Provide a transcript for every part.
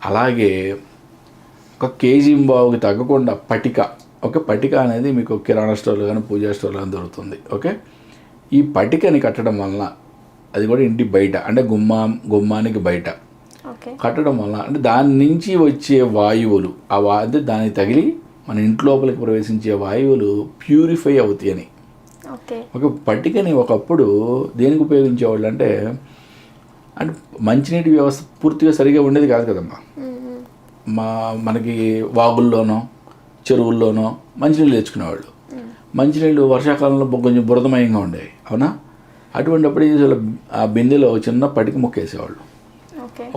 అలాగే 1 కేజీ బావుకి తగ్గకుండా పటిక. ఓకే, పటిక అనేది మీకు కిరాణా స్టోర్లో కానీ పూజా స్టోర్లో కానీ దొరుకుతుంది. ఓకే, ఈ పటికని కట్టడం వలన, అది కూడా ఇంటి బయట అంటే గుమ్మానికి బయట కట్టడం వలన, అంటే దాని నుంచి వచ్చే వాయువులు అంటే దానికి తగిలి మన ఇంటి లోపలికి ప్రవేశించే వాయువులు ప్యూరిఫై అవుతాయి అని. ఒక పట్టికని ఒకప్పుడు దేనికి ఉపయోగించేవాళ్ళు అంటే మంచినీటి వ్యవస్థ పూర్తిగా సరిగా ఉండేది కాదు కదమ్మా. మనకి వాగుల్లోనో చెరువుల్లోనో మంచినీళ్ళు తెచ్చుకునేవాళ్ళు. మంచినీళ్ళు వర్షాకాలంలో కొంచెం బురదమయంగా ఉండేవి, అవునా? అటువంటిప్పుడు ఆ బిందెలో చిన్న పటిక ముక్కేసేవాళ్ళు.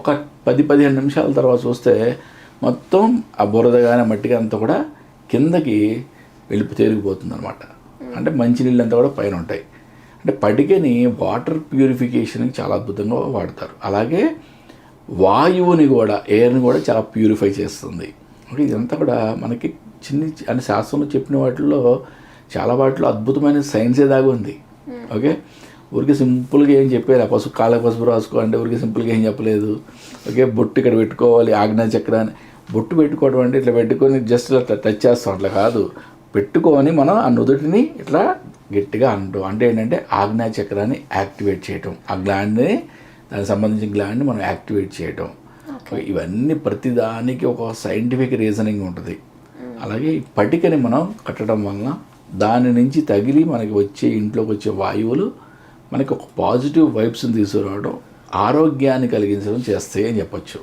ఒక 10-15 నిమిషాల తర్వాత చూస్తే మొత్తం ఆ బురద కానీ మట్టిగా అంతా కూడా కిందకి తేలిగిపోతుంది అనమాట. అంటే మంచినీళ్ళు అంతా కూడా పైన ఉంటాయి. అంటే పటికని వాటర్ ప్యూరిఫికేషన్కి చాలా అద్భుతంగా వాడతారు. అలాగే వాయువుని కూడా, ఎయిర్ని కూడా చాలా ప్యూరిఫై చేస్తుంది. ఓకే, ఇదంతా కూడా మనకి అంటే శాస్త్రంలో చెప్పిన వాటిల్లో చాలా వాటిలో అద్భుతమైన సైన్సే దాగి ఉంది. ఓకే, ఊరికి సింపుల్గా ఏం చెప్పారు, కాళ్ళకి పసుపు రాసుకో అంటే ఊరికి సింపుల్గా ఏం చెప్పలేదు. ఓకే, బొట్టు ఇక్కడ పెట్టుకోవాలి, ఆజ్ఞా చక్రాన్ని. బొట్టు పెట్టుకోవడం అంటే ఇట్లా పెట్టుకొని జస్ట్ ఇట్లా టచ్ చేస్తాం, అట్లా కాదు. పెట్టుకొని మనం ఆ నుదుటిని ఇట్లా గట్టిగా అంటాం. అంటే ఏంటంటే ఆజ్ఞా చక్రాన్ని యాక్టివేట్ చేయటం, ఆ గ్లాండ్ని, దానికి సంబంధించిన గ్లాండ్ని మనం యాక్టివేట్ చేయటం. ఇవన్నీ ప్రతిదానికి ఒక సైంటిఫిక్ రీజనింగ్ ఉంటుంది. అలాగే ఈ పటికని మనం కట్టడం వలన దాని నుంచి తగిలి మనకి వచ్చే ఇంట్లోకి వచ్చే వాయువులు మనకి ఒక పాజిటివ్ వైబ్స్ని తీసుకురావడం, ఆరోగ్యాన్ని కలిగించడం చేస్తాయి అని చెప్పచ్చు.